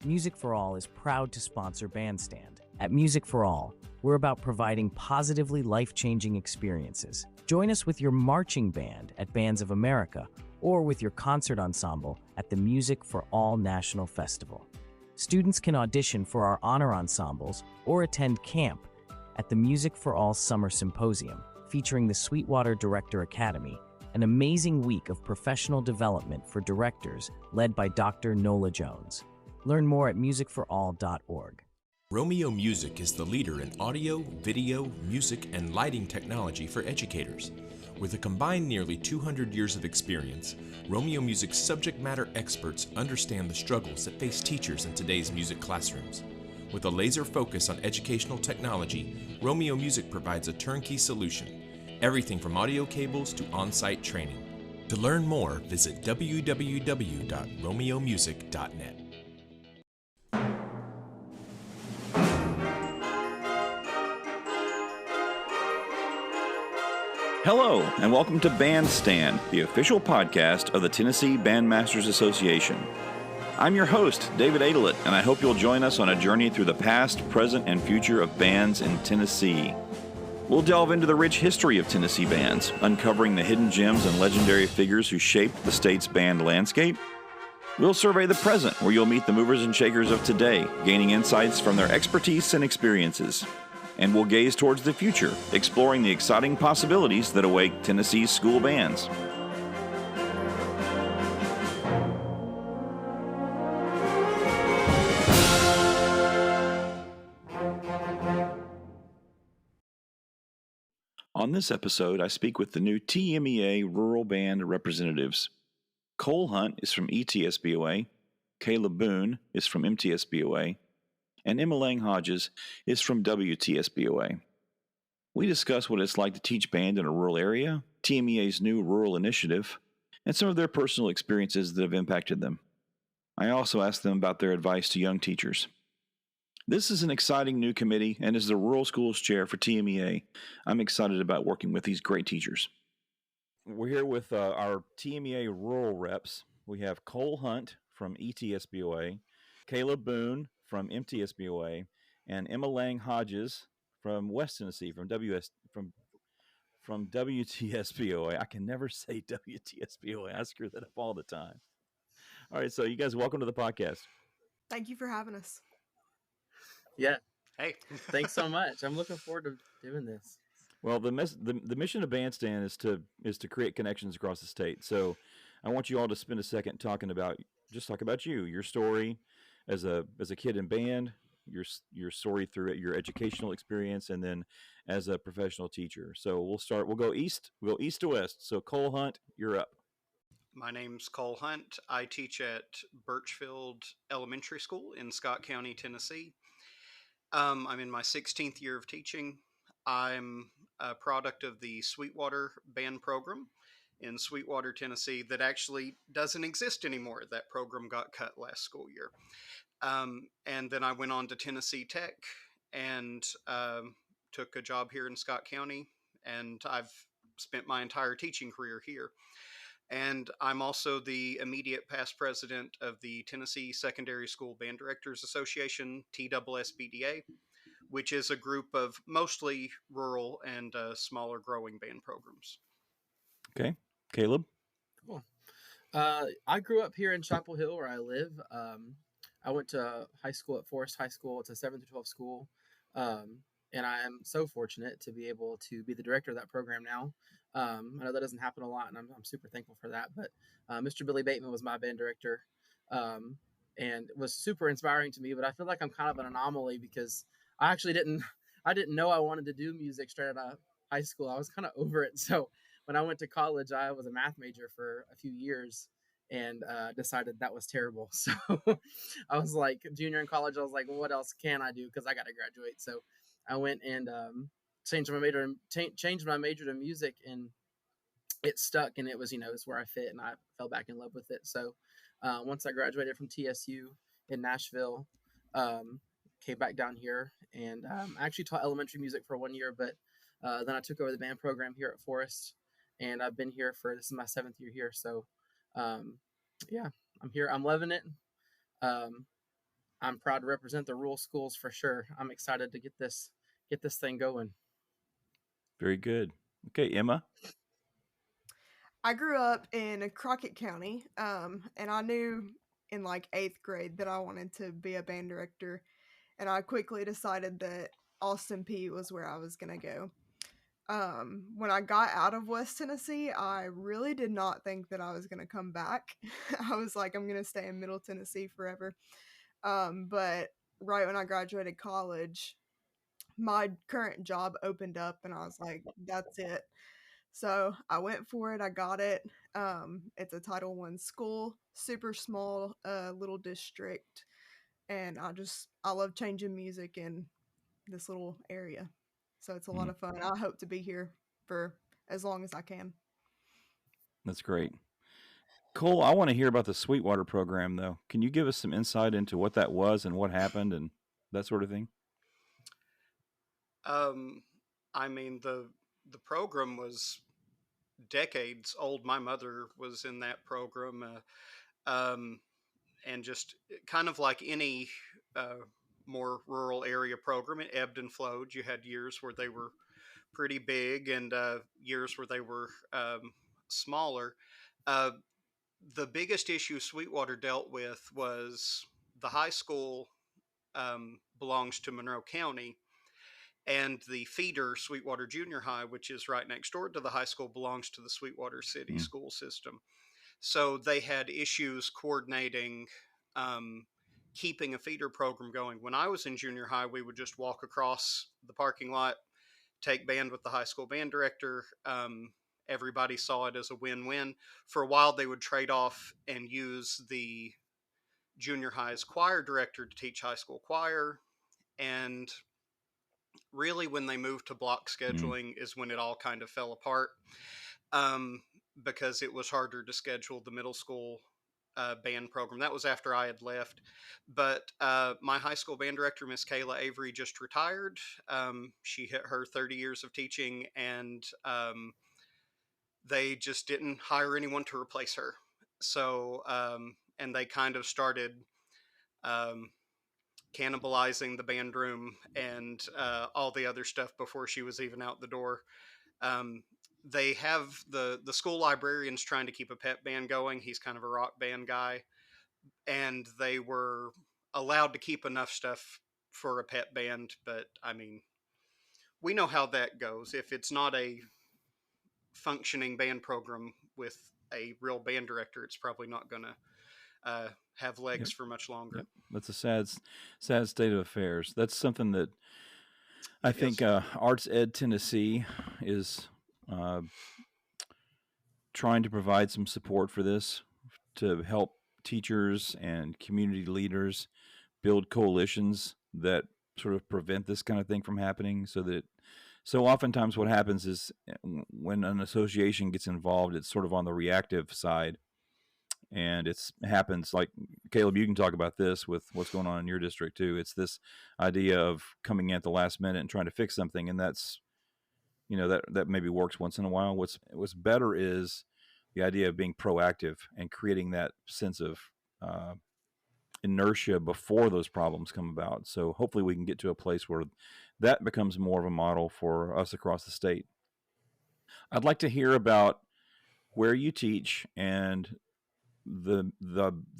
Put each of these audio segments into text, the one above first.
Music for All is proud to sponsor Bandstand. At Music for All, we're about providing positively life-changing experiences. Join us with your marching band at Bands of America or with your concert ensemble at the Music for All National Festival. Students can audition for our honor ensembles or attend camp at the Music for All Summer Symposium, featuring the Sweetwater Director Academy, an amazing week of professional development for directors led by Dr. Nola Jones. Learn more at musicforall.org. Romeo Music is the leader in audio, video, music, and lighting technology for educators. With a combined nearly 200 years of experience, Romeo Music's subject matter experts understand the struggles that face teachers in today's music classrooms. With a laser focus on educational technology, Romeo Music provides a turnkey solution, everything from audio cables to on-site training. To learn more, visit www.romeomusic.net. Hello, and welcome to Bandstand, the official podcast of the Tennessee Bandmasters Association. I'm your host, David Aydelott, and I hope you'll join us on a journey through the past, present, and future of bands in Tennessee. We'll delve into the rich history of Tennessee bands, uncovering the hidden gems and legendary figures who shaped the state's band landscape. We'll survey the present, where you'll meet the movers and shakers of today, gaining insights from their expertise and experiences. And we'll gaze towards the future, exploring the exciting possibilities that await Tennessee's school bands. On this episode, I speak with the new TMEA Rural Band representatives. Cole Hunt is from ETSBOA, Caleb Boone is from MTSBOA, and Emma Lang Hodges is from WTSBOA. We discuss what it's like to teach band in a rural area, TMEA's new rural initiative, and some of their personal experiences that have impacted them. I also ask them about their advice to young teachers. This is an exciting new committee, and as the Rural Schools Chair for TMEA, I'm excited about working with these great teachers. We're here with our TMEA rural reps. We have Cole Hunt from ETSBOA, Caleb Boone from MTSBOA, and Emma Lang Hodges from West Tennessee, from WTSBOA. I can never say WTSBOA. I screw that up all the time. All right, so you guys, welcome to the podcast. Thank you for having us. Yeah. Hey. Thanks so much. I'm looking forward to doing this. Well, the mission of Bandstand is to create connections across the state. So I want you all to spend a second talk about you, your story as a kid in band, your story through your educational experience, and then as a professional teacher. So we'll go east to west. So Cole Hunt, you're up. My name's Cole Hunt. I teach at Birchfield Elementary School in Scott County, Tennessee. I'm in my 16th year of teaching. I'm a product of the Sweetwater Band program in Sweetwater, Tennessee, that actually doesn't exist anymore. That program got cut last school year. And then I went on to Tennessee Tech and took a job here in Scott County, and I've spent my entire teaching career here. And I'm also the immediate past president of the Tennessee Secondary School Band Directors Association, TSSBDA, which is a group of mostly rural and smaller growing band programs. Okay. Caleb? Cool. I grew up here in Chapel Hill, where I live. I went to high school at Forest High School. It's a 7 through 12 school. And I am so fortunate to be able to be the director of that program now. I know that doesn't happen a lot, and I'm super thankful for that. But Mr. Billy Bateman was my band director, and it was super inspiring to me. But I feel like I'm kind of an anomaly because I actually didn't know I wanted to do music straight out of high school. I was kind of over it. So when I went to college, I was a math major for a few years and decided that was terrible. So I was like, junior in college, I was like, well, what else can I do? Because I got to graduate. So I went and changed my major to music, and it stuck, and it was, it's where I fit, and I fell back in love with it. So once I graduated from TSU in Nashville, came back down here, and I actually taught elementary music for 1 year, but then I took over the band program here at Forest, and I've been here this is my 7th year here. So yeah, I'm here. I'm loving it. I'm proud to represent the rural schools for sure. I'm excited to get this thing going. Very good. Okay, Emma. I grew up in Crockett County, and I knew in like eighth grade that I wanted to be a band director, and I quickly decided that Austin P was where I was gonna go. When I got out of West Tennessee, I really did not think that I was gonna come back. I was like, I'm gonna stay in Middle Tennessee forever. But right when I graduated college, my current job opened up, and I was like, that's it. So I went for it. I got it. It's a Title I school, super small, little district, and I love changing music in this little area. So it's a lot Mm, of fun. I hope to be here for as long as I can. that's great. Cole, I want to hear about the Sweetwater program, though. Can you give us some insight into what that was and what happened and that sort of thing? I mean, the program was decades old. My mother was in that program, and just kind of like any more rural area program, it ebbed and flowed. You had years where they were pretty big, and years where they were smaller. Uh, the biggest issue Sweetwater dealt with was the high school belongs to Monroe County, and the feeder Sweetwater Junior High, which is right next door to the high school, belongs to the Sweetwater City Mm, school system. So they had issues coordinating, um, keeping a feeder program going. When I was in junior high, we would just walk across the parking lot, take band with the high school band director. Everybody saw it as a win-win. For a while, they would trade off and use the junior high's choir director to teach high school choir. And really, when they moved to block mm, scheduling is when it all kind of fell apart, um, because it was harder to schedule the middle school band program. That was after I had left. But my high school band director, Miss Kayla Avery, just retired. She hit her 30 years of teaching, and they just didn't hire anyone to replace her. So, and they kind of started um, cannibalizing the band room and all the other stuff before she was even out the door. Um, they have the school librarian's trying to keep a pep band going. He's kind of a rock band guy, and they were allowed to keep enough stuff for a pep band. But I mean, we know how that goes. If it's not a functioning band program with a real band director, it's probably not going to have legs yep. for much longer. Yep. That's a sad state of affairs. That's something that I It think is. Arts Ed Tennessee is uh, trying to provide some support for this to help teachers and community leaders build coalitions that sort of prevent this kind of thing from happening so oftentimes what happens is when an association gets involved, it's sort of on the reactive side, and it happens like Caleb, you can talk about this with what's going on in your district too. It's this idea of coming in at the last minute and trying to fix something, and that's that maybe works once in a while. What's better is the idea of being proactive and creating that sense of uh, inertia before those problems come about. So hopefully we can get to a place where that becomes more of a model for us across the state. I'd like to hear about where you teach and the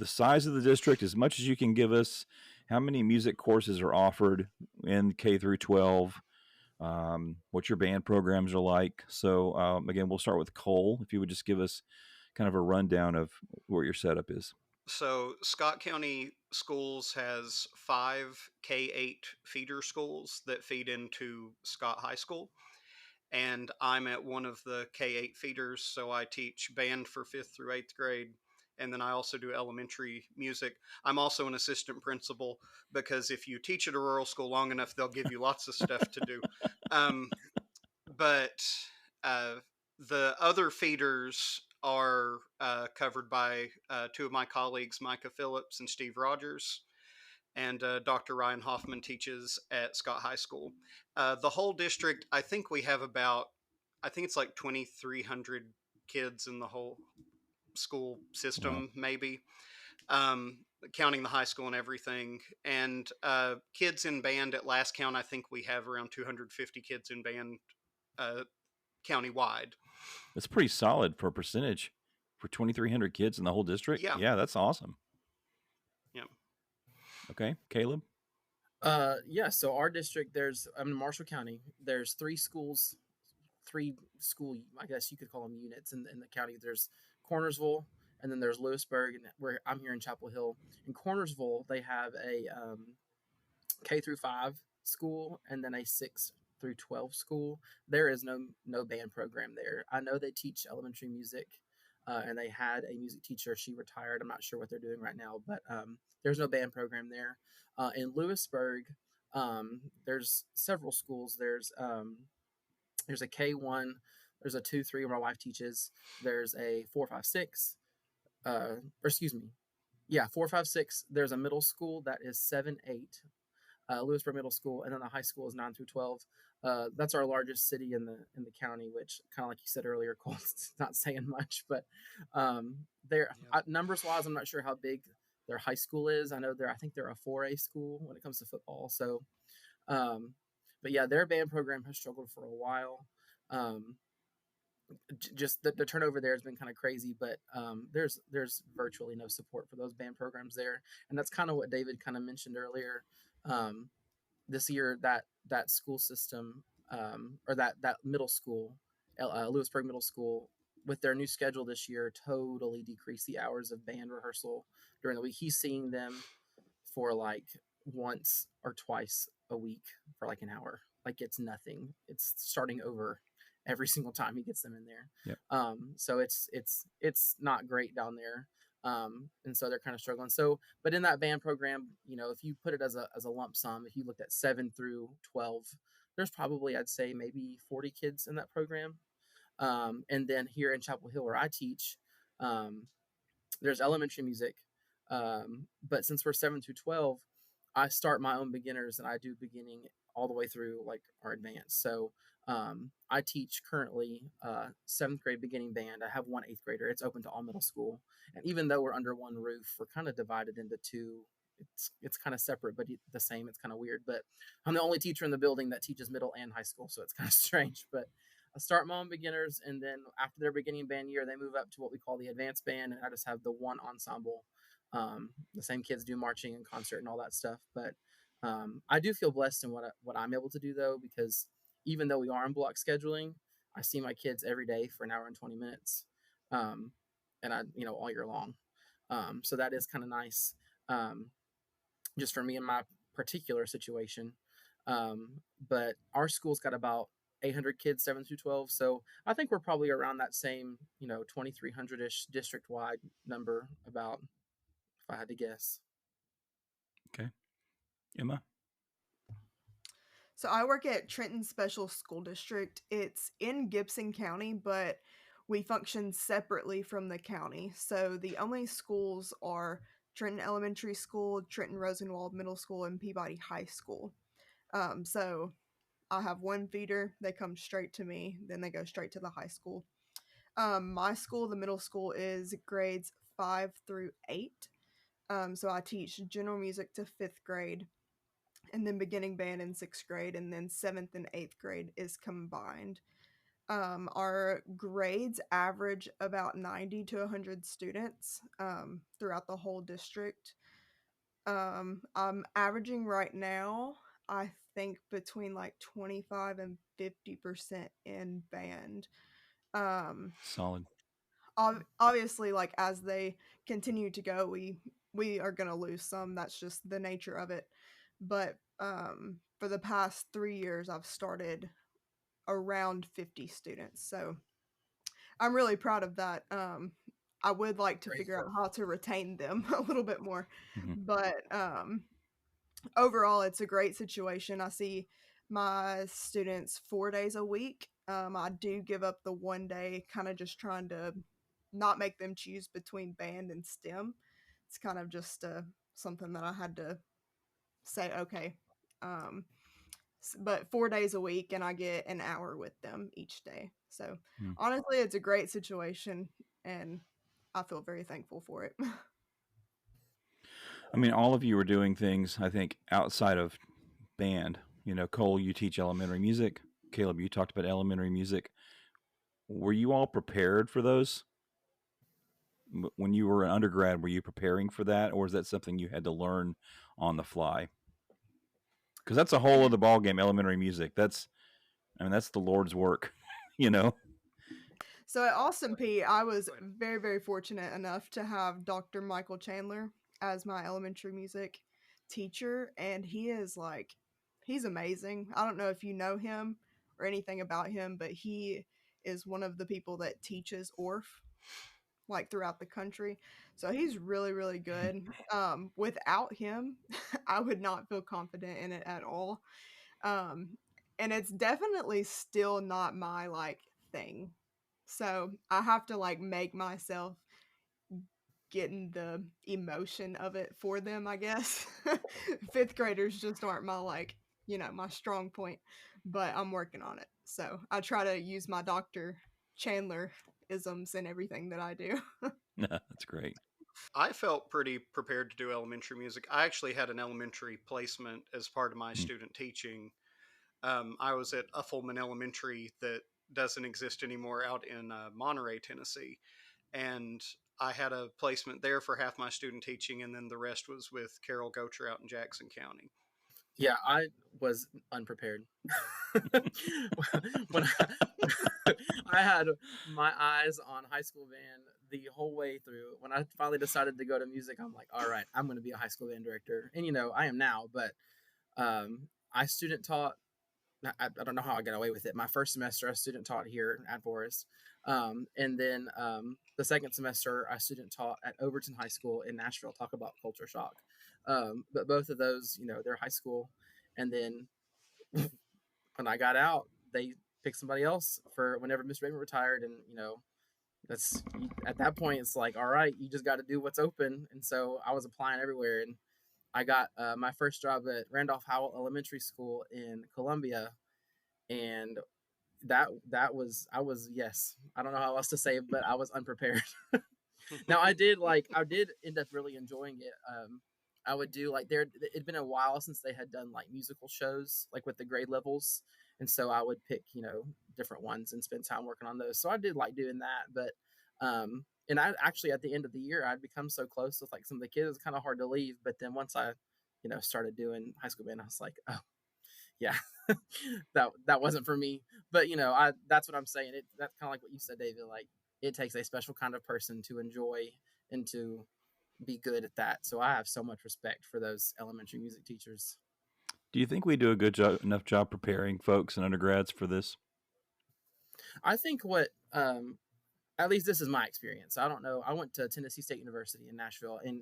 size of the district as much as you can give us. How many music courses are offered in K through 12? What your band programs are like. So again, we'll start with Cole. If you would just give us kind of a rundown of what your setup is. So Scott County Schools has 5 K-8 feeder schools that feed into Scott High School, and I'm at one of the K-8 feeders, so I teach band for 5th through 8th grade, and then I also do elementary music. I'm also an assistant principal because if you teach at a rural school long enough, they'll give you lots of stuff to do. Um, but uh, the other feeders are covered by two of my colleagues, Micah Phillips and Steve Rogers, and Dr. Ryan Hoffman teaches at Scott High School. The whole district, I think we have I think it's like 2,300 kids in the whole school Wow. system, maybe. Um, counting the high school and everything. And kids in band at last count, I think we have around 250 kids in band countywide. That's pretty solid for a percentage for 2,300 kids in the whole district. Yeah. Yeah, that's awesome. Yeah. Okay, Caleb. Yeah. So our district, I'm in Marshall County. There's three school, I guess you could call them units in the county. There's Cornersville, and then there's Lewisburg, and where I'm here in Chapel Hill. In Cornersville, they have a K through 5 school and then a 6 through 12 school. There is no band program there. I know they teach elementary music, and they had a music teacher. She retired. I'm not sure what they're doing right now, but there's no band program there. In Lewisburg, there's several schools. There's a K1, there's a 2-3 where my wife teaches. There's a 4-5-6. Or excuse me, yeah, 4-5-6. There's a middle school that is 7-8. Lewisburg Middle School, and then the high school is 9 through 12. That's our largest city in the county, which, kind of like you said earlier, Cole, it's not saying much, but numbers wise, I'm not sure how big their high school is. I think they're a 4A school when it comes to football. So, but yeah, their band program has struggled for a while. Just the turnover there has been kind of crazy, but there's virtually no support for those band programs there, and that's kind of what David kind of mentioned earlier. This year, that school system, or that middle school, Lewisburg Middle School, with their new schedule this year, totally decreased the hours of band rehearsal during the week. He's seeing them for like once or twice a week for like an hour. Like, it's nothing. It's starting over every single time he gets them in there. Yep. So it's not great down there. And so they're kind of struggling. So, but in that band program, if you put it as a lump sum, if you looked at 7 through 12, there's probably, I'd say, maybe 40 kids in that program. And then here in Chapel Hill, where I teach, there's elementary music. But since we're 7 through 12, I start my own beginners, and I do beginning all the way through like our advanced. So I teach currently 7th grade beginning band. I have one 8th grader. It's open to all middle school. And even though we're under one roof, we're kind of divided into two. It's kind of separate, but the same. It's kind of weird. But I'm the only teacher in the building that teaches middle and high school, so it's kind of strange. But I start my own beginners, and then after their beginning band year, they move up to what we call the advanced band, and I just have the one ensemble. The same kids do marching and concert and all that stuff. But I do feel blessed in what I'm able to do, though, because even though we are in block scheduling, I see my kids every day for an hour and 20 minutes. And all year long. So that is kind of nice. Just for me in my particular situation. But our school's got about 800 kids, 7 through 12. So I think we're probably around that same, 2,300-ish district-wide number, about, if I had to guess. Okay. Emma? So I work at Trenton Special School District. It's in Gibson County, but we function separately from the county. So the only schools are Trenton Elementary School, Trenton Rosenwald Middle School, and Peabody High School. So I have one feeder. They come straight to me. Then they go straight to the high school. My school, the middle school, is grades 5 through 8. So I teach general music to 5th grade, and then beginning band in 6th grade, and then 7th and 8th grade is combined. Our grades average about 90 to 100 students throughout the whole district. I'm averaging right now, I think, between like 25 and 50% in band. Solid. Obviously, like, as they continue to go, we are going to lose some. That's just the nature of it. But for the past 3 years, I've started around 50 students. So I'm really proud of that. I would like to figure out how to retain them a little bit more. Mm-hmm. But overall, it's a great situation. I see my students 4 days a week. I do give up the one day, kind of just trying to not make them choose between band and STEM. It's kind of just something that I had to say, okay. But 4 days a week, and I get an hour with them each day. So honestly, it's a great situation, and I feel very thankful for it. I mean, all of you were doing things, I think, outside of band. Cole, you teach elementary music. Caleb, you talked about elementary music. Were you all prepared for those? When you were an undergrad, were you preparing for that, or is that something you had to learn on the fly? Because that's a whole other ballgame, elementary music. That's the Lord's work, you know? So at Austin P, I was very, very fortunate enough to have Dr. Michael Chandler as my elementary music teacher, and he's amazing. I don't know if you know him or anything about him, but he is one of the people that teaches ORF like throughout the country. So he's really, really good. Without him, I would not feel confident in it at all. Um, and it's definitely still not my thing. So I have to make myself getting the emotion of it for them, I guess. Fifth graders just aren't my my strong point, but I'm working on it. So I try to use my Dr. Chandler isms in everything that I do. That's great. I felt pretty prepared to do elementary music. I actually had an elementary placement as part of my student teaching. I was at Uffelman Elementary that doesn't exist anymore out in Monterey, Tennessee. And I had a placement there for half my student teaching, and then the rest was with Carol Gocher out in Jackson County. Yeah, I was unprepared. when I had my eyes on high school band the whole way through. When I finally decided to go to music, I'm like, all right, I'm going to be a high school band director. And, I am now, but I student taught. I don't know how I got away with it. My first semester, I student taught here at Forest. And then the second semester, I student taught at Overton High School in Nashville, talk about culture shock. But both of those, they're high school. And then when I got out, they picked somebody else for whenever Mr. Raymond retired. And, that's at that point, it's like, all right, you just got to do what's open. And so I was applying everywhere. And I got my first job at Randolph Howell Elementary School in Columbia. And that was, yes, I don't know how else to say it, but I was unprepared. Now I did end up really enjoying it. I would do it'd been a while since they had done musical shows with the grade levels, and so I would pick different ones and spend time working on those. So I did like doing that, but and I actually at the end of the year I'd become so close with some of the kids, it was kind of hard to leave. But then once I started doing high school band, I was like, oh yeah, that wasn't for me. But that's what I'm saying. That's kind of like what you said, David. It takes a special kind of person to enjoy and to be good at that. So I have so much respect for those elementary music teachers. Do you think we do a good enough job preparing folks and undergrads for this? I think at least this is my experience. I don't know. I went to Tennessee State University in Nashville, and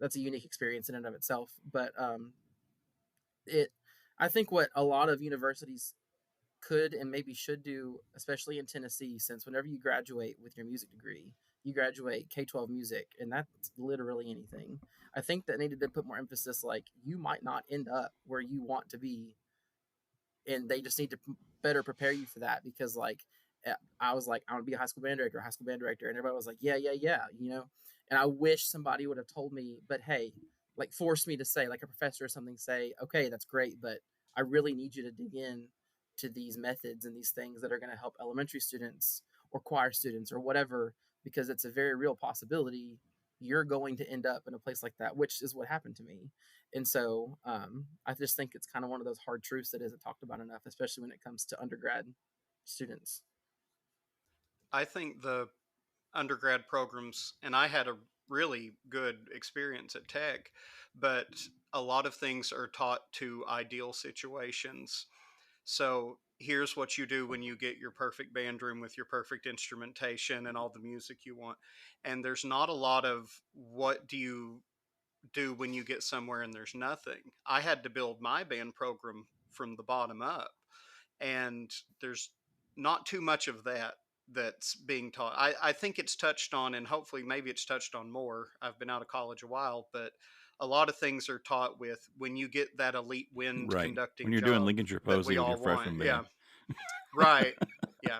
that's a unique experience in and of itself. But I think what a lot of universities could and maybe should do, especially in Tennessee, since whenever you graduate with your music degree, you graduate K-12 music, and that's literally anything. I think that needed to put more emphasis, you might not end up where you want to be, and they just need to better prepare you for that. Because I was like, I want to be a high school band director, and everybody was like, yeah, and I wish somebody would have told me, but hey, force me to say, a professor or something, say, okay, that's great, but I really need you to dig in to these methods and these things that are going to help elementary students or choir students or whatever, because it's a very real possibility you're going to end up in a place like that, which is what happened to me. And so I just think it's kind of one of those hard truths that isn't talked about enough, especially when it comes to undergrad students. I think the undergrad programs, and I had a really good experience at Tech, but a lot of things are taught to ideal situations. So here's what you do when you get your perfect band room with your perfect instrumentation and all the music you want. And there's not a lot of what do you do when you get somewhere and there's nothing. I had to build my band program from the bottom up, and there's not too much of that that's being taught. I think it's touched on, and hopefully maybe it's touched on more. I've been out of college a while, but a lot of things are taught with when you get that elite wind right. conducting when you're doing Lincolnshire Posey with your freshman band. Yeah, right. Yeah.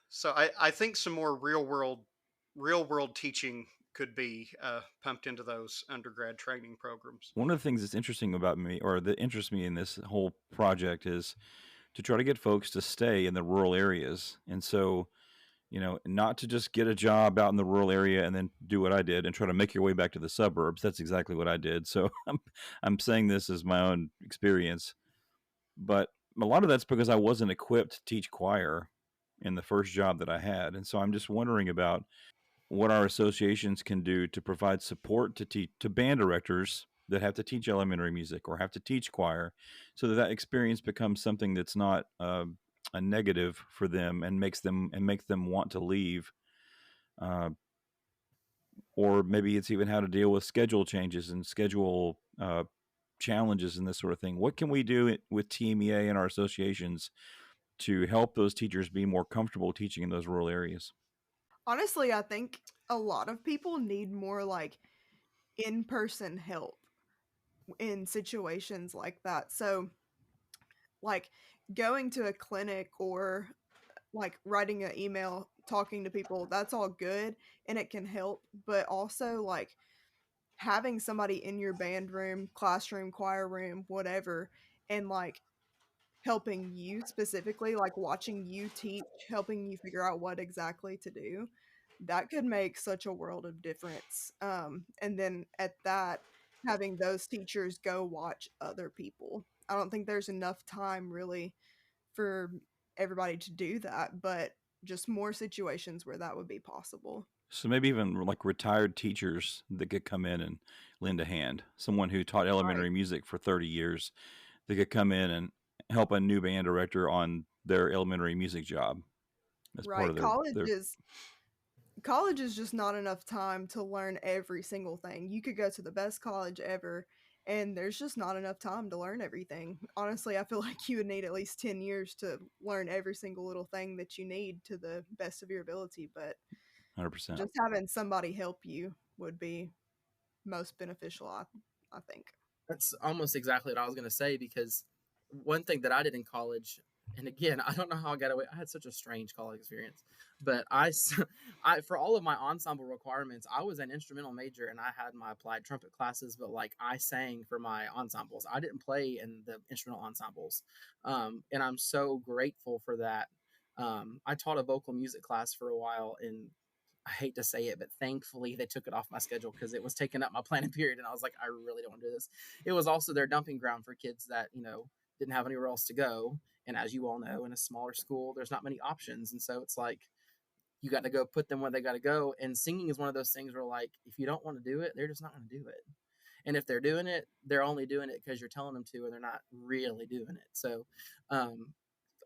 So I think some more real world teaching could be pumped into those undergrad training programs. One of the things that's interesting about me, or that interests me in this whole project, is to try to get folks to stay in the rural areas. And so, not to just get a job out in the rural area and then do what I did and try to make your way back to the suburbs. That's exactly what I did. So I'm saying this as my own experience, but a lot of that's because I wasn't equipped to teach choir in the first job that I had. And so I'm just wondering about what our associations can do to provide support to band directors that have to teach elementary music or have to teach choir, so that that experience becomes something that's not a negative for them and makes them want to leave. Or maybe it's even how to deal with schedule changes and schedule challenges and this sort of thing. What can we do with TMEA and our associations to help those teachers be more comfortable teaching in those rural areas? Honestly, I think a lot of people need more like in-person help in situations like that. So, like going to a clinic or like writing an email, talking to people, that's all good and it can help, but also like having somebody in your band room, classroom, choir room, whatever, and like helping you specifically, like watching you teach, helping you figure out what exactly to do, that could make such a world of difference. And then at that, having those teachers go watch other people. I don't think there's enough time really for everybody to do that, but just more situations where that would be possible. So maybe even like retired teachers that could come in and lend a hand. Someone who taught Right. elementary music for 30 years, they could come in and help a new band director on their elementary music job as part Right. of their College is just not enough time to learn every single thing. You could go to the best college ever, and there's just not enough time to learn everything. Honestly, I feel like you would need at least 10 years to learn every single little thing that you need to the best of your ability, but 100%. just having somebody help you would be most beneficial, I think. That's almost exactly what I was going to say, because one thing that I did in college, and again, I don't know how I got away. I had such a strange college experience, but I for all of my ensemble requirements, I was an instrumental major and I had my applied trumpet classes, but like I sang for my ensembles. I didn't play in the instrumental ensembles, and I'm so grateful for that. I taught a vocal music class for a while, and I hate to say it, but thankfully they took it off my schedule because it was taking up my planning period. And I was like, I really don't want to do this. It was also their dumping ground for kids that, didn't have anywhere else to go. And as you all know, in a smaller school, there's not many options. And so it's like, you got to go put them where they got to go. And singing is one of those things where, like, if you don't want to do it, they're just not going to do it. And if they're doing it, they're only doing it because you're telling them to, and they're not really doing it. So,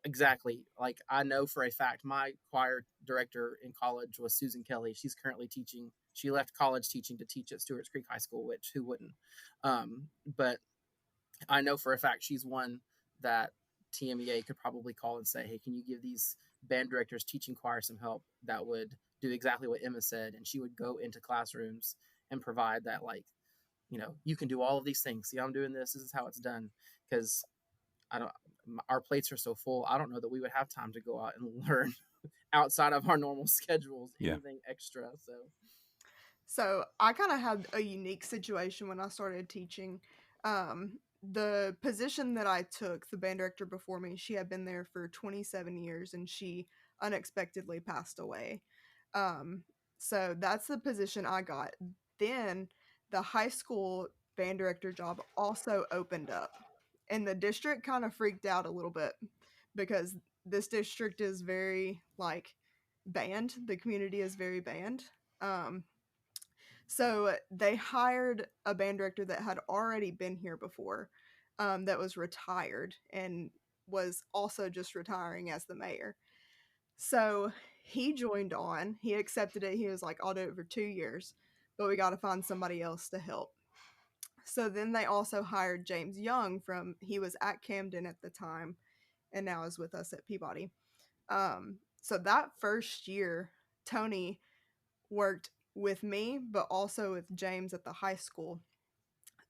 exactly. Like, I know for a fact my choir director in college was Susan Kelly. She's currently teaching. She left college teaching to teach at Stewart's Creek High School, which who wouldn't? But I know for a fact she's one that TMEA could probably call and say, hey, can you give these band directors teaching choir some help? That would do exactly what Emma said. And she would go into classrooms and provide that, like, you can do all of these things. See, I'm doing this. This is how it's done. Because I don't, our plates are so full. I don't know that we would have time to go out and learn outside of our normal schedules, Yeah. anything extra. So I kind of had a unique situation when I started teaching. The position that I took, the band director before me, she had been there for 27 years and she unexpectedly passed away. Um, so that's the position I got. Then the high school band director job also opened up, and the district kind of freaked out a little bit because this district is very like band. The community is very band. Um, so they hired a band director that had already been here before, that was retired and was also just retiring as the mayor. So he joined on. He accepted it. He was like, I'll do it for 2 years, but we got to find somebody else to help. So then they also hired James Young he was at Camden at the time and now is with us at Peabody. So that first year, Tony worked with me, but also with James at the high school.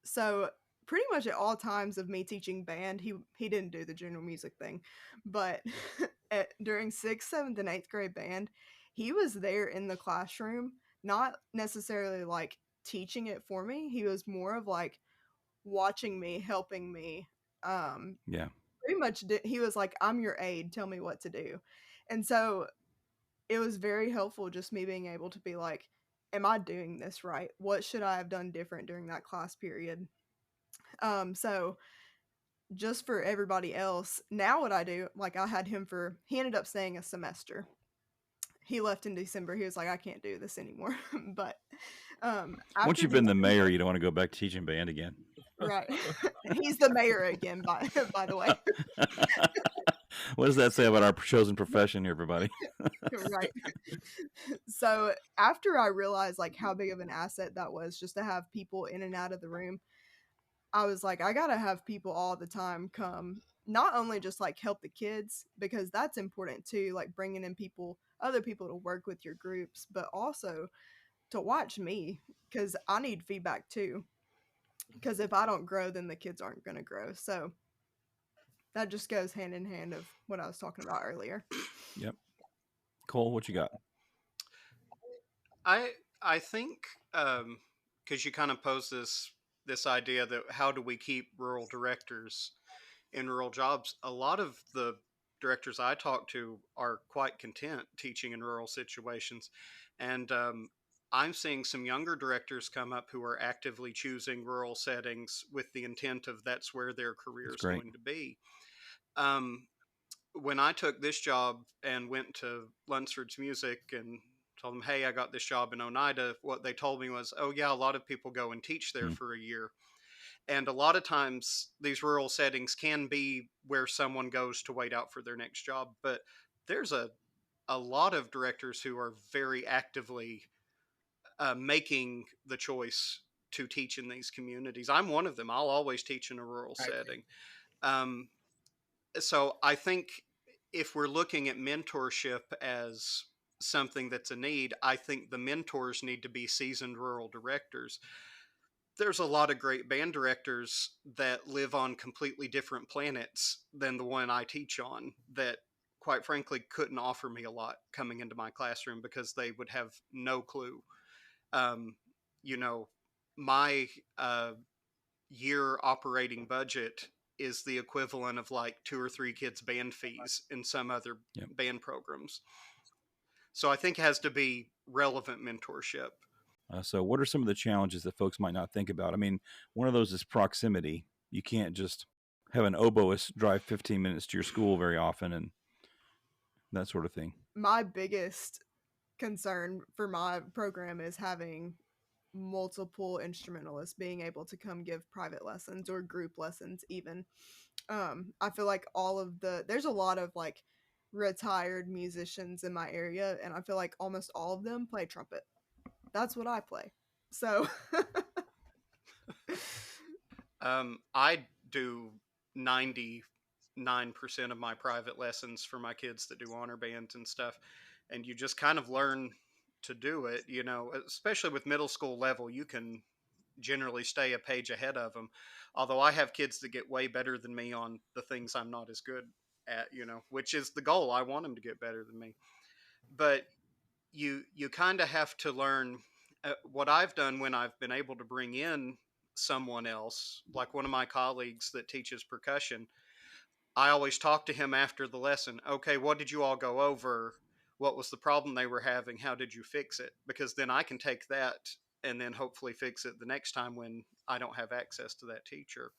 So pretty much at all times of me teaching band, he didn't do the general music thing, but during 6th, 7th, and 8th grade band, he was there in the classroom not necessarily like teaching it for me. He was more of like watching me, helping me. Yeah. Pretty much he was like, I'm your aide, tell me what to do. And so it was very helpful just me being able to be like, am I doing this right? What should I have done different during that class period? So just for everybody else, now what I do, like I had him he ended up staying a semester. He left in December. He was like, I can't do this anymore. But Once after you've been the mayor, December, you don't want to go back teaching band again. right? He's the mayor again, by the way. What does that say about our chosen profession here, everybody? Right. So after I realized like how big of an asset that was just to have people in and out of the room, I was like, I gotta have people all the time come, not only just like help the kids, because that's important too, like bringing in other people to work with your groups, but also to watch me, because I need feedback too. Because if I don't grow, then the kids aren't gonna grow. So that just goes hand in hand of what I was talking about earlier. Yep. Cole, what you got? I think because you kind of pose this idea that how do we keep rural directors in rural jobs? A lot of the directors I talk to are quite content teaching in rural situations, and I'm seeing some younger directors come up who are actively choosing rural settings with the intent of that's where their career is going to be. When I took this job and went to Lunsford's Music and told them, hey, I got this job in Oneida, what they told me was, oh, yeah, a lot of people go and teach there for a year. And a lot of times these rural settings can be where someone goes to wait out for their next job. But there's a lot of directors who are very actively making the choice to teach in these communities. I'm one of them. I'll always teach in a rural setting. So I think if we're looking at mentorship as something that's a need, I think the mentors need to be seasoned rural directors. There's a lot of great band directors that live on completely different planets than the one I teach on that quite frankly couldn't offer me a lot coming into my classroom because they would have no clue. Um, you know, my year operating budget is the equivalent of like 2 or 3 kids' band fees in some other band programs. So I think it has to be relevant mentorship. So what are some of the challenges that folks might not think about? I mean, one of those is proximity. You can't just have an oboist drive 15 minutes to your school very often and that sort of thing. My biggest concern for my program is having multiple instrumentalists being able to come give private lessons or group lessons even. I feel like there's a lot of like retired musicians in my area, and I feel like almost all of them play trumpet. That's what I play. So I do 99% of my private lessons for my kids that do honor bands and stuff. And you just kind of learn to do it, you know, especially with middle school level, you can generally stay a page ahead of them. Although I have kids that get way better than me on the things I'm not as good at, you know, which is the goal. I want them to get better than me. But you kind of have to learn what I've done when I've been able to bring in someone else, like one of my colleagues that teaches percussion. I always talk to him after the lesson. Okay, what did you all go over? What was the problem they were having? How did you fix it? Because then I can take that and then hopefully fix it the next time when I don't have access to that teacher.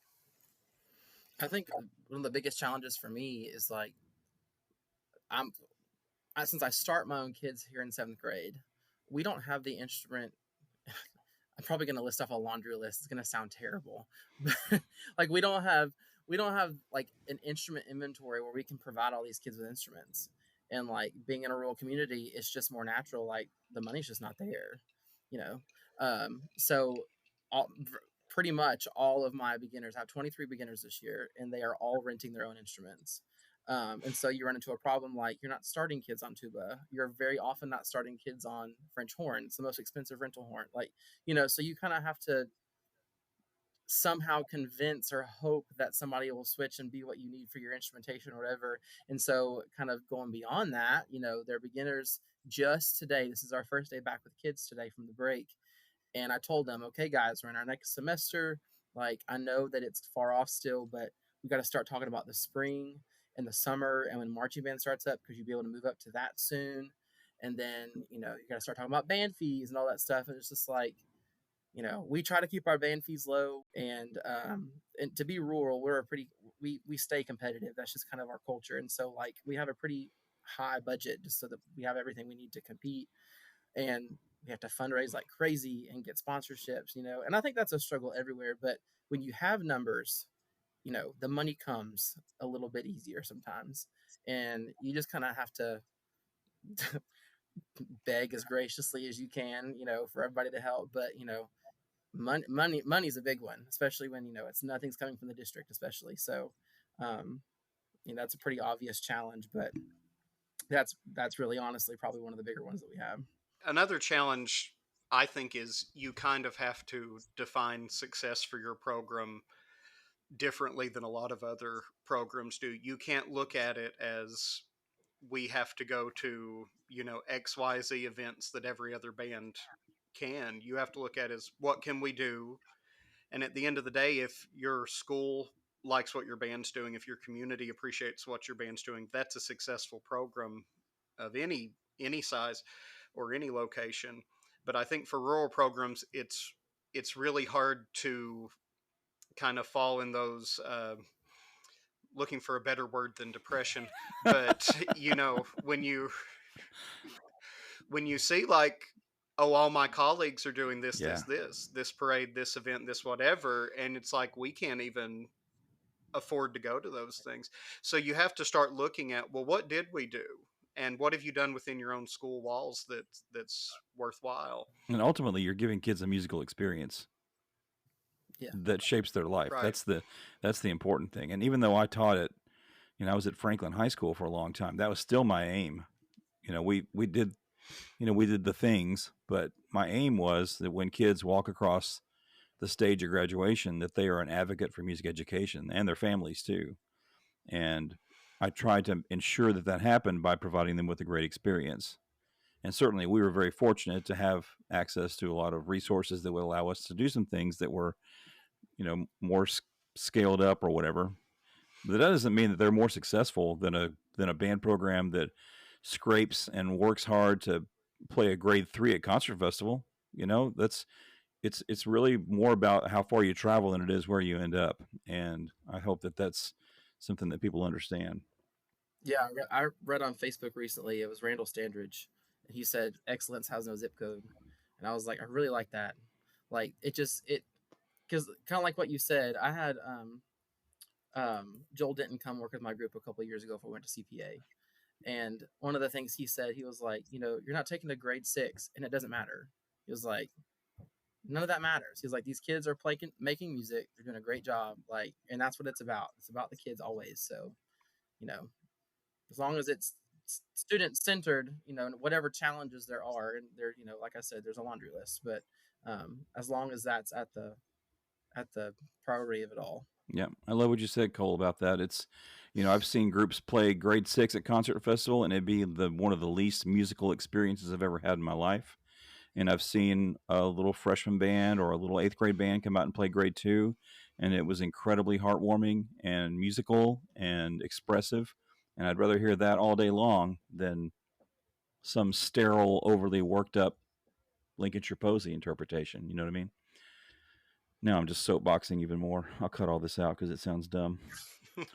I think one of the biggest challenges for me is like since I start my own kids here in 7th grade, we don't have the instrument. I'm probably going to list off a laundry list. It's going to sound terrible, but like we don't have like an instrument inventory where we can provide all these kids with instruments. And like being in a rural community, it's just more natural. Like the money's just not there, you know? So pretty much all of my beginners, I have 23 beginners this year, and they are all renting their own instruments. And so you run into a problem like you're not starting kids on tuba. You're very often not starting kids on French horn. It's the most expensive rental horn. Like, you know, so you kind of have to somehow convince or hope that somebody will switch and be what you need for your instrumentation or whatever. And so kind of going beyond that, they're beginners. Just today, this is our first day back with kids today from the break, and I told them, okay guys, we're in our next semester. Like, I know that it's far off still, but we got to start talking about the spring and the summer and when marching band starts up, because you'll be able to move up to that soon. And then you got to start talking about band fees and all that stuff. And it's just like, we try to keep our band fees low, and to be rural, we stay competitive. That's just kind of our culture. And so like we have a pretty high budget just so that we have everything we need to compete, and we have to fundraise like crazy and get sponsorships, and I think that's a struggle everywhere. But when you have numbers, the money comes a little bit easier sometimes, and you just kind of have to beg as graciously as you can, for everybody to help. But money's a big one, especially when it's nothing's coming from the district, especially. So that's a pretty obvious challenge, but that's really honestly probably one of the bigger ones that we have. Another challenge, I think, is you kind of have to define success for your program differently than a lot of other programs do. You can't look at it as we have to go to, XYZ events that every other band can. You have to look at it as what can we do? And at the end of the day, if your school likes what your band's doing, if your community appreciates what your band's doing, that's a successful program of any size or any location. But I think for rural programs, it's really hard to kind of fall in those looking for a better word than depression, but when you see like, oh, all my colleagues are doing this, Yeah. this parade, this event, this whatever, and it's like we can't even afford to go to those things. So you have to start looking at, well, what did we do, and what have you done within your own school walls that's worthwhile. And ultimately, you're giving kids a musical experience Yeah. that shapes their life. Right. That's the important thing. And even though I taught it, I was at Franklin High School for a long time. That was still my aim. We did the things, but my aim was that when kids walk across the stage of graduation, that they are an advocate for music education, and their families too. And I tried to ensure that happened by providing them with a great experience. And certainly we were very fortunate to have access to a lot of resources that would allow us to do some things that were, more scaled up or whatever. But that doesn't mean that they're more successful than a band program that scrapes and works hard to play a grade 3 at concert festival. It's really more about how far you travel than it is where you end up. And I hope that that's something that people understand. Yeah, I read on Facebook recently, it was Randall Standridge, and he said excellence has no zip code. And I was like, I really like that. Like, because kind of like what you said, I had Joel Denton come work with my group a couple of years ago before I went to CPA. And one of the things he said, he was like, you're not taking a grade 6 and it doesn't matter. He was like, none of that matters. He's like, these kids are making music. They're doing a great job. Like, and that's what it's about. It's about the kids always. So, as long as it's student centered, whatever challenges there are, and there, like I said, there's a laundry list, but as long as that's at the priority of it all. Yeah, I love what you said, Cole, about that. It's, I've seen groups play grade 6 at concert festival, and it'd be one of the least musical experiences I've ever had in my life. And I've seen a little freshman band or a little 8th grade band come out and play grade 2, and it was incredibly heartwarming and musical and expressive. And I'd rather hear that all day long than some sterile, overly worked up Lincolnshire Posey interpretation. You know what I mean? Now I'm just soapboxing even more. I'll cut all this out because it sounds dumb.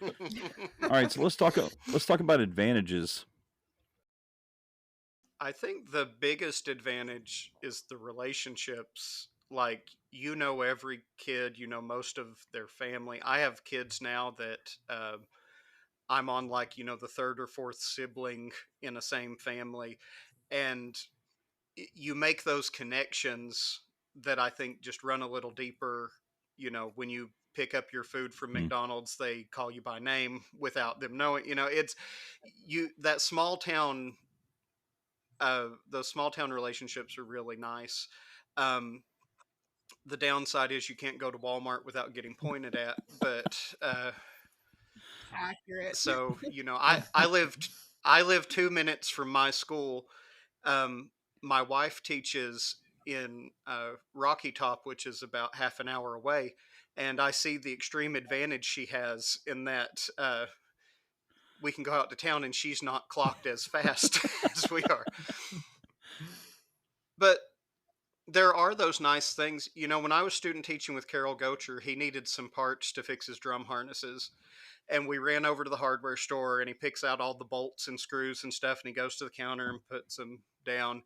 All right, so let's talk about advantages. I think the biggest advantage is the relationships. Like, every kid, most of their family. I have kids now that I'm on, like, the third or fourth sibling in a same family. And you make those connections that I think just run a little deeper. When you pick up your food from McDonald's, they call you by name without them knowing. It's that small town. Those small town relationships are really nice. The downside is you can't go to Walmart without getting pointed at. But Accurate. so I live 2 minutes from my school. Um, my wife teaches in Rocky Top, which is about half an hour away, and I see the extreme advantage she has in that we can go out to town and she's not clocked as fast as we are. But there are those nice things. When I was student teaching with Carol Gocher, he needed some parts to fix his drum harnesses. And we ran over to the hardware store and he picks out all the bolts and screws and stuff and he goes to the counter and puts them down.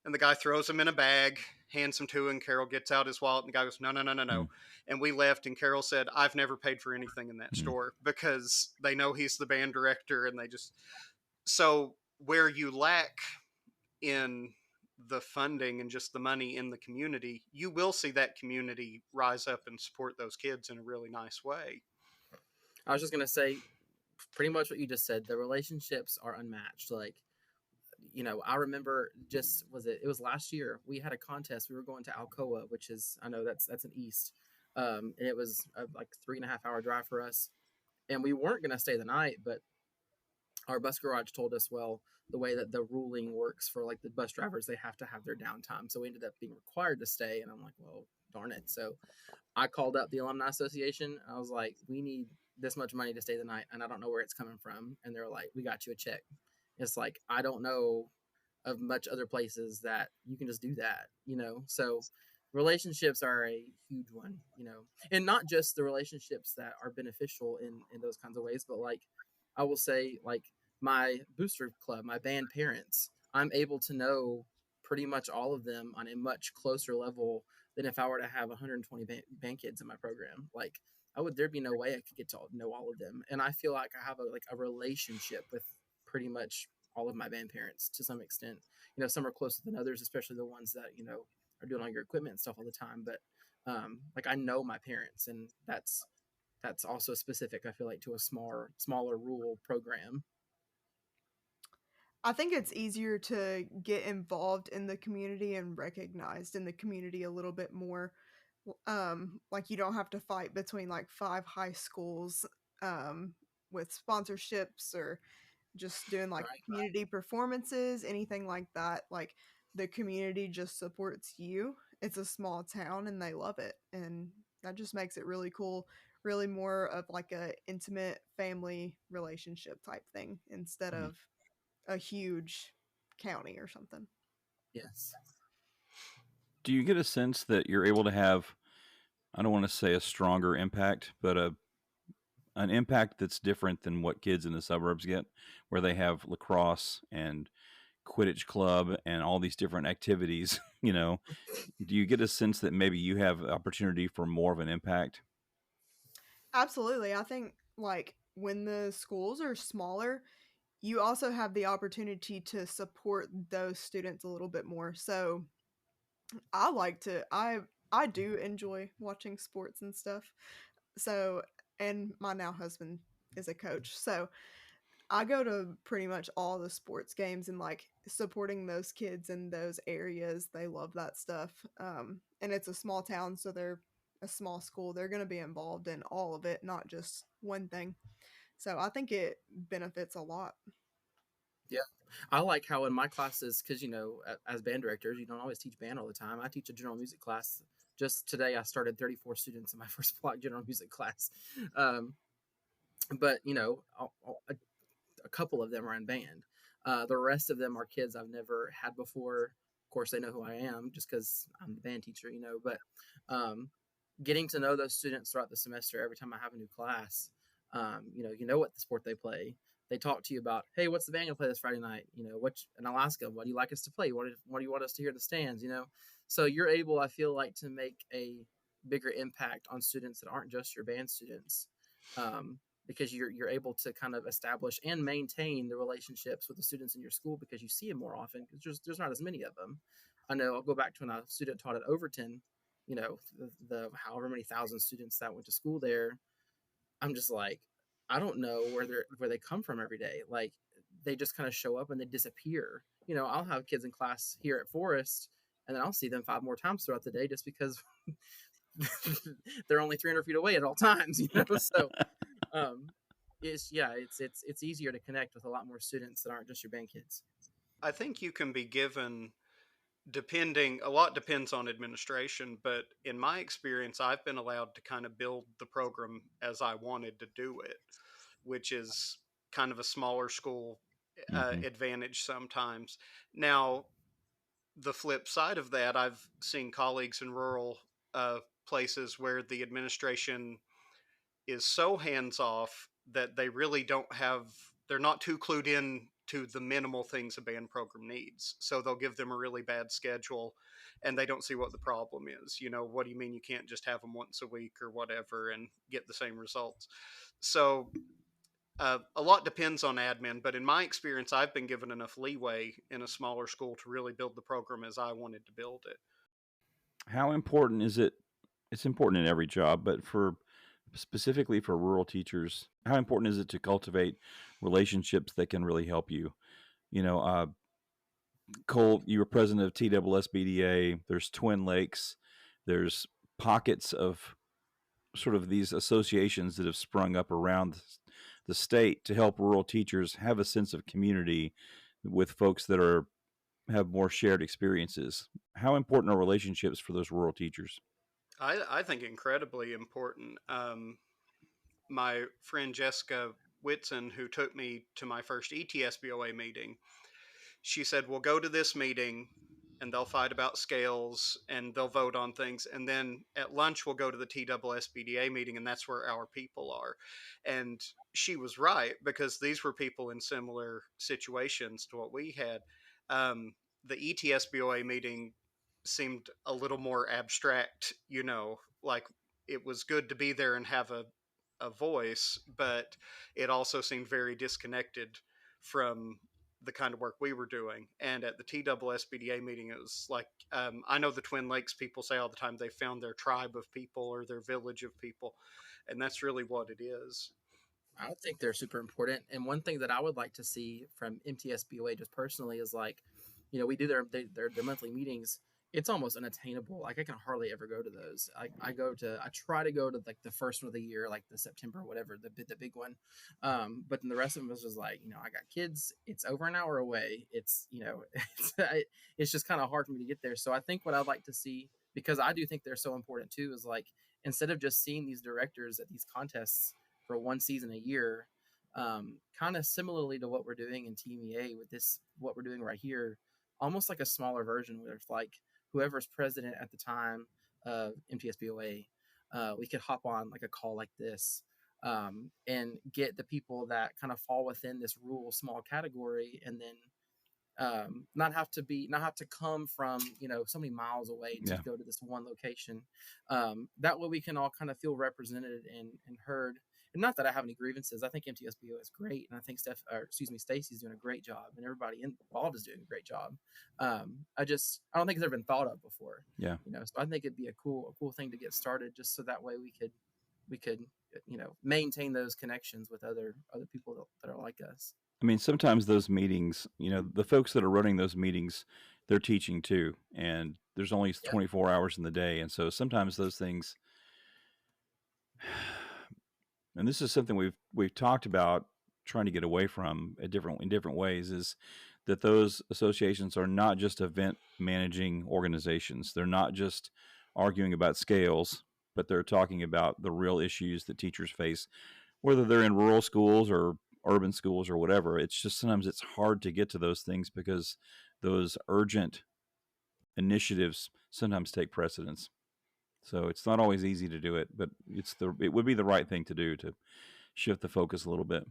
And the guy throws them in a bag, hands them to him. Carol gets out his wallet and the guy goes, no, no, no, no, no. And we left and Carol said, I've never paid for anything in that store because they know he's the band director and they just. So where you lack in the funding and just the money in the community, you will see that community rise up and support those kids in a really nice way. I was just going to say pretty much what you just said. The relationships are unmatched. Like, I remember it was last year we had a contest. We were going to Alcoa, which is, I know that's an east. And it was like 3.5 hour drive for us. And we weren't going to stay the night, but our bus garage told us, well, the way that the ruling works for like the bus drivers, they have to have their downtime. So we ended up being required to stay. And I'm like, well, darn it. So I called up the Alumni Association. I was like, we need this much money to stay the night. And I don't know where it's coming from. And they're like, we got you a check. It's like, I don't know of much other places that you can just do that, So relationships are a huge one, and not just the relationships that are beneficial in those kinds of ways, but like I will say, like my booster club, my band parents, I'm able to know pretty much all of them on a much closer level than if I were to have 120 band kids in my program. Like there'd be no way I could get to know all of them. And I feel like I have a relationship with pretty much all of my band parents to some extent. Some are closer than others, especially the ones that, are doing all your equipment and stuff all the time. But like I know my parents, and that's also specific, I feel like, to a smaller rural program. I think it's easier to get involved in the community and recognized in the community a little bit more. Like you don't have to fight between like 5 high schools with sponsorships or just doing like Right. community performances, anything like that. Like the community just supports you. It's a small town and they love it. And that just makes it really cool, really more of like a intimate family relationship type thing instead of a huge county or something. Yes. Do you get a sense that you're able to have, I don't want to say a stronger impact, but an impact that's different than what kids in the suburbs get, where they have lacrosse and Quidditch club and all these different activities? Do you get a sense that maybe you have opportunity for more of an impact? Absolutely. I think like when the schools are smaller, you also have the opportunity to support those students a little bit more. So I do enjoy watching sports and stuff. So, and my now husband is a coach. So, I go to pretty much all the sports games and like supporting those kids in those areas. They love that stuff. And it's a small town, so they're a small school. They're going to be involved in all of it, not just one thing. So, I think it benefits a lot. Yeah. I like how in my classes, because, as band directors, you don't always teach band all the time. I teach a general music class. Just today, I started 34 students in my first block general music class. But, a couple of them are in band. The rest of them are kids I've never had before. Of course, they know who I am just because I'm the band teacher, But getting to know those students throughout the semester, every time I have a new class, what the sport they play. They talk to you about, hey, what's the band gonna play this Friday night? What in Alaska? What do you like us to play? What do you want us to hear in the stands? So you're able, I feel like, to make a bigger impact on students that aren't just your band students, because you're able to kind of establish and maintain the relationships with the students in your school because you see them more often because there's not as many of them. I know I'll go back to when a student taught at Overton. The however many thousand students that went to school there. I'm just like, I don't know where they come from every day. Like they just kind of show up and they disappear. I'll have kids in class here at Forest and then I'll see them 5 more times throughout the day just because they're only 300 feet away at all times, So, it's easier to connect with a lot more students that aren't just your band kids. I think you can be given, depending, a lot depends on administration, but in my experience, I've been allowed to kind of build the program as I wanted to do it, which is kind of a smaller school advantage sometimes. Now, the flip side of that, I've seen colleagues in rural places where the administration is so hands off that they really don't have, they're not too clued in to the minimal things a band program needs. So they'll give them a really bad schedule and they don't see what the problem is. What do you mean you can't just have them once a week or whatever and get the same results? So a lot depends on admin, but in my experience, I've been given enough leeway in a smaller school to really build the program as I wanted to build it. How important is it? It's important in every job, but specifically for rural teachers, how important is it to cultivate relationships that can really help you? Cole, you were president of TSSBDA. There's Twin Lakes. There's pockets of sort of these associations that have sprung up around the state to help rural teachers have a sense of community with folks that have more shared experiences. How important are relationships for those rural teachers? I think incredibly important. My friend Jessica Whitson, who took me to my first ETSBOA meeting, she said, we'll go to this meeting and they'll fight about scales and they'll vote on things. And then at lunch, we'll go to the TSSBDA meeting and that's where our people are. And she was right, because these were people in similar situations to what we had. The ETSBOA meeting seemed a little more abstract, like it was good to be there and have a voice, but it also seemed very disconnected from the kind of work we were doing. And at the TSSBDA meeting, it was like, I know the Twin Lakes people say all the time they found their tribe of people or their village of people, and that's really what it is. I think they're super important. And one thing that I would like to see from MTSBOA just personally is we do their monthly meetings. It's almost unattainable. Like I can hardly ever go to those. I try to go to like the first one of the year, like the September, whatever, the big one. But then the rest of them was just like, I got kids. It's over an hour away. It's, it's just kind of hard for me to get there. So I think what I'd like to see, because I do think they're so important too, is like, instead of just seeing these directors at these contests for one season a year, kind of similarly to what we're doing in TMEA with this, what we're doing right here, almost like a smaller version where it's like whoever's president at the time of MTSBOA, we could hop on like a call like this and get the people that kind of fall within this rural small category, and then not have to come from so many miles away to go to this one location. That way we can all kind of feel represented and heard. And not that I have any grievances. I think MTSBO is great, and I think Stacy's doing a great job, and everybody involved is doing a great job. I don't think it's ever been thought of before. Yeah. So I think it'd be a cool thing to get started, just so that way we could maintain those connections with other people that are like us. I mean, sometimes those meetings, the folks that are running those meetings, they're teaching too, and there's only 24 hours in the day, and so sometimes those things. And this is something we've talked about trying to get away from in different ways, is that those associations are not just event managing organizations. They're not just arguing about scales, but they're talking about the real issues that teachers face, whether they're in rural schools or urban schools or whatever. It's just sometimes it's hard to get to those things because those urgent initiatives sometimes take precedence. So it's not always easy to do it, but it would be the right thing to do to shift the focus a little bit.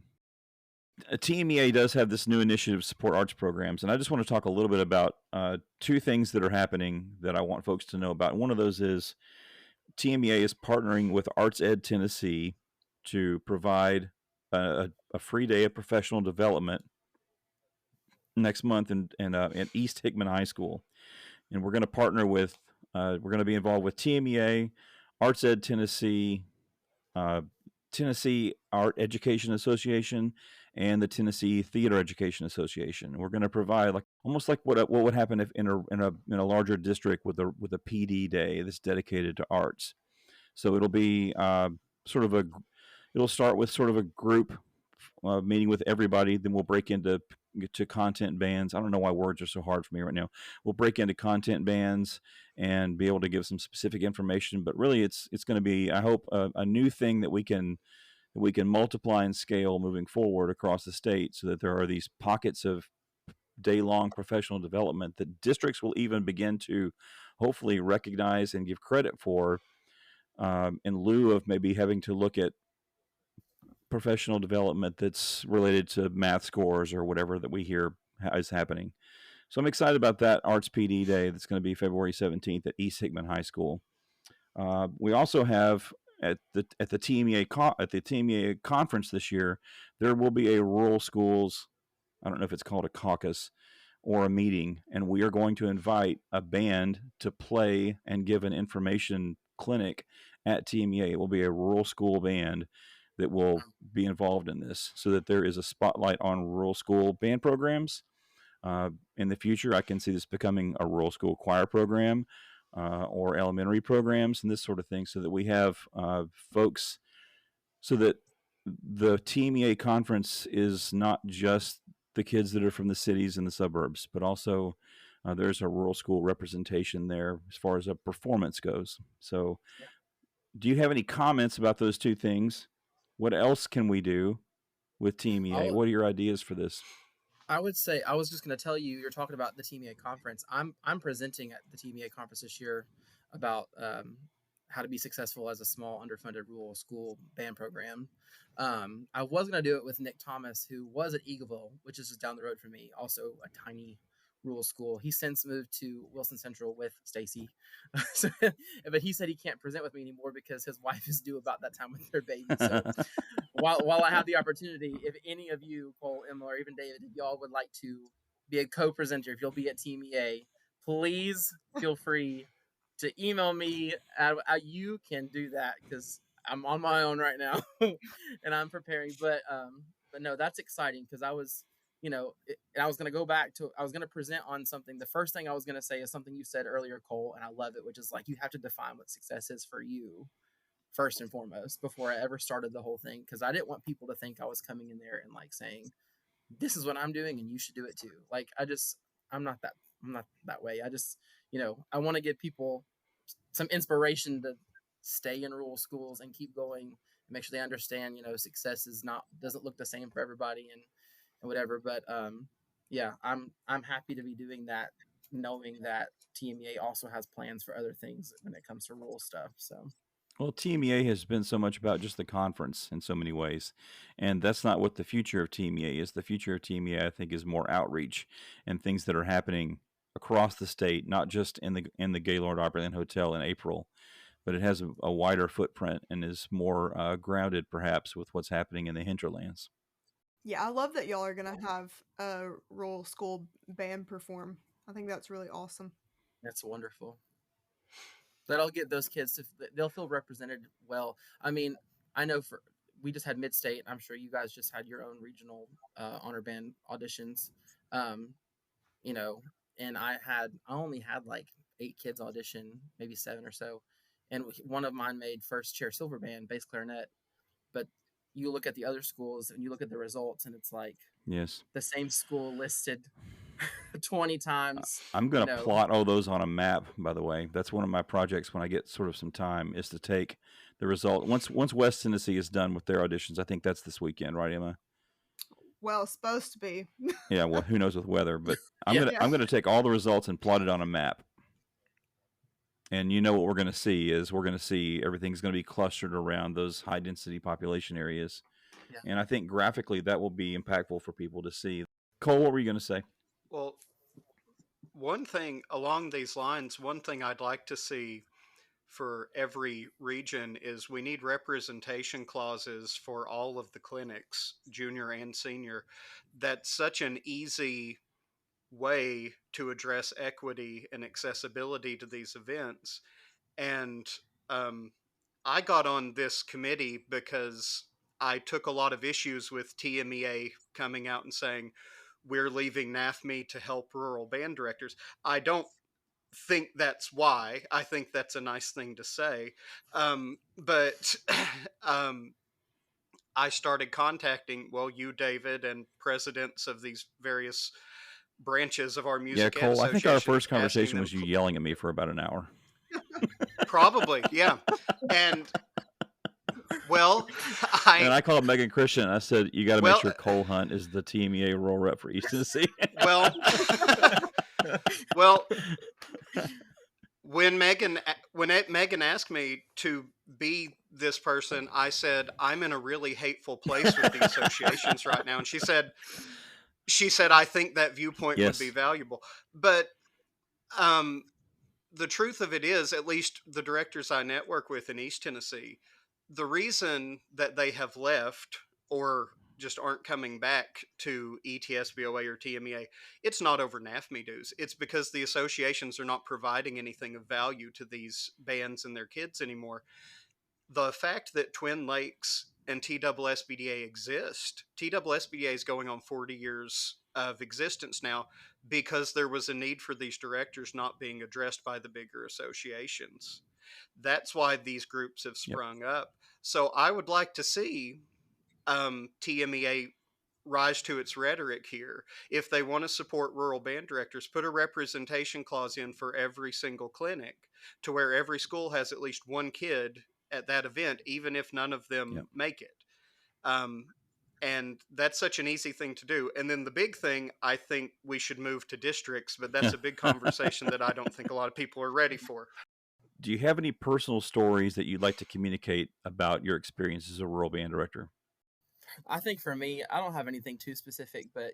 TMEA does have this new initiative, Support Arts Programs, and I just want to talk a little bit about two things that are happening that I want folks to know about. One of those is TMEA is partnering with Arts Ed Tennessee to provide a free day of professional development next month at East Hickman High School. And we're going to partner with we're going to be involved with TMEA, Arts Ed Tennessee, Tennessee Art Education Association and the Tennessee Theater Education Association. We're going to provide like almost like what would happen if in a larger district with a PD day that's dedicated to arts. So it'll be sort of it'll start with sort of a group meeting with everybody. Then we'll break into content bands. I don't know why words are so hard for me right now. We'll break into content bands and be able to give some specific information. But really, it's going to be, I hope, a new thing that we can multiply and scale moving forward across the state, so that there are these pockets of day-long professional development that districts will even begin to hopefully recognize and give credit for, in lieu of maybe having to look at professional development that's related to math scores or whatever that we hear is happening. So I'm excited about that Arts PD Day that's going to be February 17th at East Hickman High School. We also have at the TMEA conference this year, there will be a rural schools, I don't know if it's called a caucus or a meeting, and we are going to invite a band to play and give an information clinic at TMEA. It will be a rural school band that will be involved in this, so that there is a spotlight on rural school band programs. In the future, I can see this becoming a rural school choir program, or elementary programs and this sort of thing, so that we have folks, so that the TMEA conference is not just the kids that are from the cities and the suburbs, but also there's a rural school representation there as far as a performance goes. So do you have any comments about those two things? What else can we do with TMEA? What are your ideas for this? I would say, I was just going to tell you, you're talking about the TMEA conference. I'm presenting at the TMEA conference this year about how to be successful as a small underfunded rural school band program. I was going to do it with Nick Thomas, who was at Eagleville, which is just down the road from me, also a tiny rural school. He since moved to Wilson Central with Stacy. But he said he can't present with me anymore because his wife is due about that time with their baby. So while I have the opportunity, if any of you, Cole, Emma, or even David, if y'all would like to be a co-presenter, if you'll be at TMEA, please feel free to email me. You can do that because I'm on my own right now and I'm preparing. But no, that's exciting because I was, I was going to go back to, I was going to present on something. The first thing I was going to say is something you said earlier, Cole, and I love it, which is like, you have to define what success is for you first and foremost before I ever started the whole thing. Because I didn't want people to think I was coming in there and like saying, this is what I'm doing and you should do it too. Like, I'm not that way. I just, I want to give people some inspiration to stay in rural schools and keep going and make sure they understand, success doesn't look the same for everybody and whatever. But yeah, I'm happy to be doing that, knowing that TMEA also has plans for other things when it comes to rural stuff. So. Well, TMEA has been so much about just the conference in so many ways, and that's not what the future of TMEA is. The future of TMEA, I think, is more outreach and things that are happening across the state, not just in the Gaylord Opryland Hotel in April, but it has a wider footprint and is more grounded, perhaps, with what's happening in the hinterlands. Yeah, I love that y'all are gonna have a rural school band perform. I think that's really awesome. That's wonderful. That'll get those kids they'll feel represented well. I mean, I know we just had mid-state. I'm sure you guys just had your own regional honor band auditions, and I only had like 8 kids audition, maybe 7 or so, and one of mine made first chair silver band, bass clarinet. But you look at the other schools and you look at the results, and it's like, yes, the same school listed 20 times. I'm going to plot all those on a map, by the way. That's one of my projects when I get sort of some time, is to take the result. Once West Tennessee is done with their auditions, I think that's this weekend, right, Emma? Well, it's supposed to be. Yeah, well, who knows with weather, but I'm gonna take all the results and plot it on a map. And what we're going to see is everything's going to be clustered around those high density population areas. Yeah. And I think graphically that will be impactful for people to see. Cole, what were you going to say? Well, one thing along these lines, one thing I'd like to see for every region is we need representation clauses for all of the clinics, junior and senior. That's such an easy way to address equity and accessibility to these events. And I got on this committee because I took a lot of issues with TMEA coming out and saying, we're leaving NAFME to help rural band directors. I don't think that's why. I think that's a nice thing to say. But I started contacting, well, you, David, and presidents of these various branches of our music ed Cole, I think our association, first conversation asking them was you yelling at me for about an hour. probably, yeah. And well, And I called Megan Christian and I said, you got to Well, make sure Cole Hunt is the TMEA rural rep for East Tennessee. well, when Megan asked me to be this person, I said, I'm in a really hateful place with the associations right now. And she said, I think that viewpoint would be valuable. But the truth of it is, at least the directors I network with in East Tennessee, the reason that they have left or just aren't coming back to ETSBOA or TMEA, it's not over NAFME dues. It's because the associations are not providing anything of value to these bands and their kids anymore. The fact that Twin Lakes and TSSBDA exist, TSSBDA is going on 40 years of existence now because there was a need for these directors not being addressed by the bigger associations. That's why these groups have sprung up. So I would like to see TMEA rise to its rhetoric here. If they want to support rural band directors, put a representation clause in for every single clinic to where every school has at least one kid at that event, even if none of them make it. And that's such an easy thing to do. And then the big thing, I think we should move to districts, but that's a big conversation that I don't think a lot of people are ready for. Do you have any personal stories that you'd like to communicate about your experience as a rural band director? I think for me, I don't have anything too specific, but,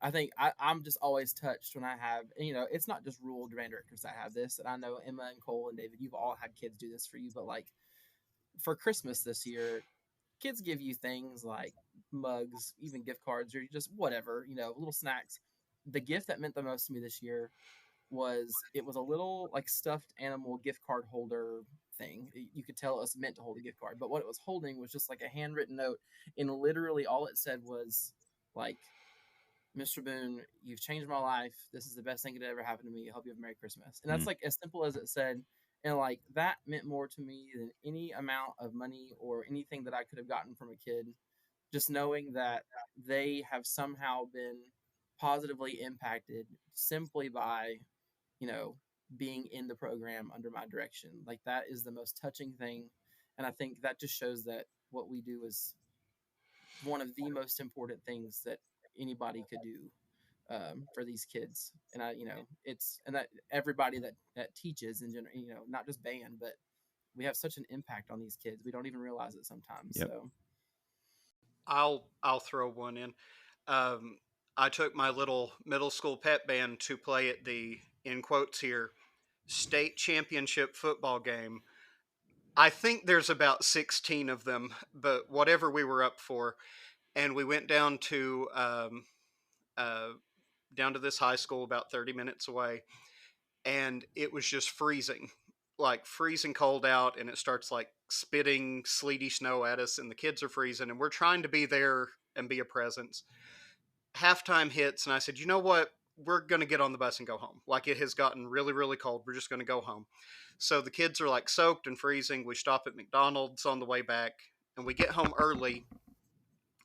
I think I'm just always touched when I have, it's not just rural band directors that have this. And I know Emma and Cole and David, you've all had kids do this for you, but like for Christmas this year, kids give you things like mugs, even gift cards, or just whatever, little snacks. The gift that meant the most to me this year was a little like stuffed animal gift card holder thing. You could tell it was meant to hold a gift card, but what it was holding was just like a handwritten note, and literally all it said was like, Mr. Boone, you've changed my life. This is the best thing that ever happened to me. I hope you have a Merry Christmas. And that's like as simple as it said. And like that meant more to me than any amount of money or anything that I could have gotten from a kid. Just knowing that they have somehow been positively impacted simply by, being in the program under my direction. Like that is the most touching thing. And I think that just shows that what we do is one of the most important things that anybody could do for these kids. And and that everybody that teaches in general, not just band, but we have such an impact on these kids. We don't even realize it sometimes. So I'll throw one in. I took my little middle school pep band to play at the, in quotes here, state championship football game. I think there's about 16 of them, but whatever we were up for. And we went down to this high school about 30 minutes away, and it was just freezing, like freezing cold out, and it starts like spitting sleety snow at us, and the kids are freezing, and we're trying to be there and be a presence. Halftime hits, and I said, you know what? We're going to get on the bus and go home. Like it has gotten really, really cold. We're just going to go home. So the kids are like soaked and freezing. We stop at McDonald's on the way back, and we get home early.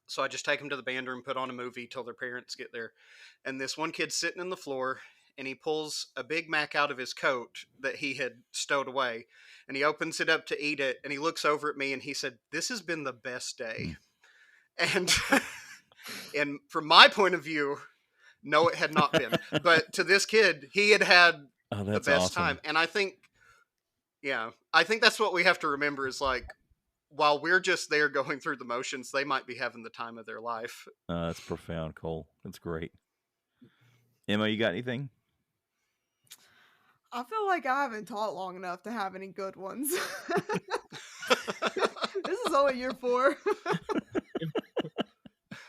So I just take them to the band room, put on a movie till their parents get there. And this one kid's sitting on the floor, and he pulls a Big Mac out of his coat that he had stowed away, and he opens it up to eat it, and he looks over at me, and he said, "This has been the best day." And and from my point of view, no, it had not been. But to this kid, he had the best time. And I think that's what we have to remember is like, while we're just there going through the motions, they might be having the time of their life. That's profound, Cole. That's great. Emma, you got anything? I feel like I haven't taught long enough to have any good ones. This is only year 4.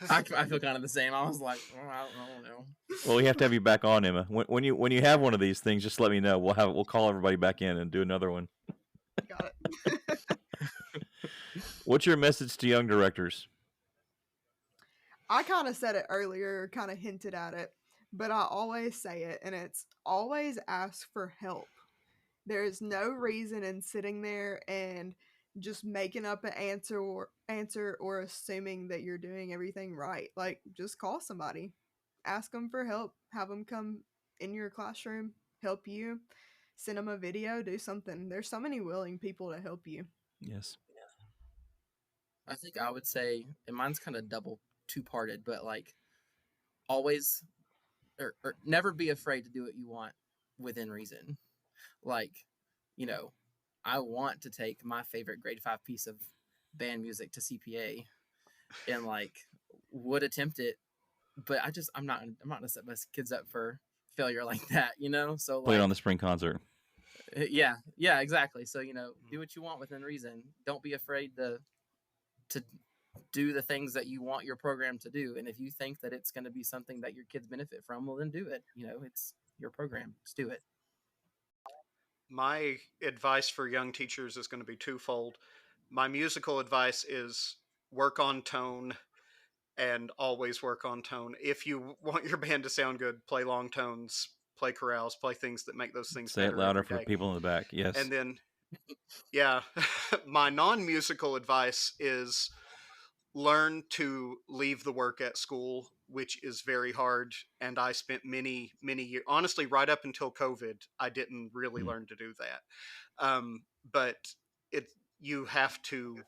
I feel kind of the same. I was like, I don't know. Well, we have to have you back on, Emma. When you have one of these things, just let me know. We'll call everybody back in and do another one. Got it. What's your message to young directors? I kind of said it earlier, kind of hinted at it, but I always say it, and it's always ask for help. There's no reason in sitting there and just making up an answer or assuming that you're doing everything right. Like, just call somebody, ask them for help, have them come in your classroom, help you, send them a video, do something. There's so many willing people to help you. Yes. I think I would say, and mine's kind of double two-parted, but like always or never be afraid to do what you want within reason. Like, you know, I want to take my favorite grade 5 piece of band music to CPA and like would attempt it, but I'm not gonna set my kids up for failure like that, you know? So Play it like, on the spring concert. yeah, exactly. So, you know, do what you want within reason. Don't be afraid to do the things that you want your program to do. And if you think that it's going to be something that your kids benefit from, well, then do it. You know, it's your program. Just do it. My advice for young teachers is going to be twofold. My musical advice is work on tone and always work on tone. If you want your band to sound good, play long tones, play chorales, play things that make those things Say it better louder every for day. people in the back. Yes. And then, yeah, my non-musical advice is learn to leave the work at school, which is very hard. And I spent many years, honestly, right up until COVID, I didn't really learn to do that. But you have to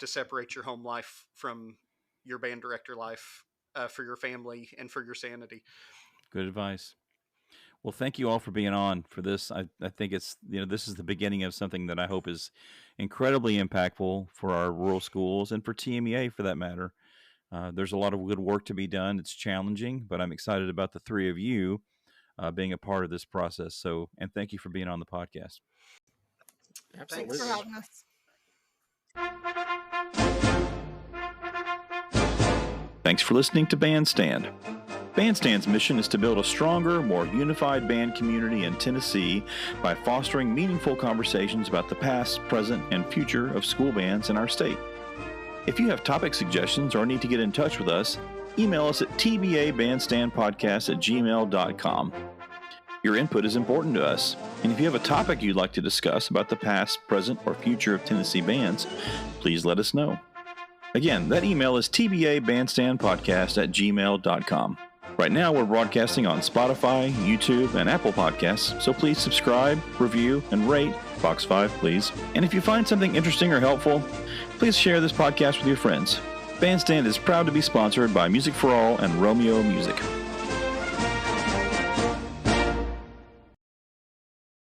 separate your home life from your band director life, for your family and for your sanity. Good advice. Well, thank you all for being on for this. I think it's, this is the beginning of something that I hope is incredibly impactful for our rural schools and for TMEA for that matter. There's a lot of good work to be done. It's challenging, but I'm excited about the three of you being a part of this process. So, and thank you for being on the podcast. Absolutely. Thanks for having us. Thanks for listening to Bandstand. Bandstand's mission is to build a stronger, more unified band community in Tennessee by fostering meaningful conversations about the past, present, and future of school bands in our state. If you have topic suggestions or need to get in touch with us, email us at tbabandstandpodcast@gmail.com. Your input is important to us, and if you have a topic you'd like to discuss about the past, present, or future of Tennessee bands, please let us know. Again, that email is tbabandstandpodcast@gmail.com. Right now, we're broadcasting on Spotify, YouTube, and Apple Podcasts, so please subscribe, review, and rate Box 5, please. And if you find something interesting or helpful, please share this podcast with your friends. Bandstand is proud to be sponsored by Music for All and Romeo Music.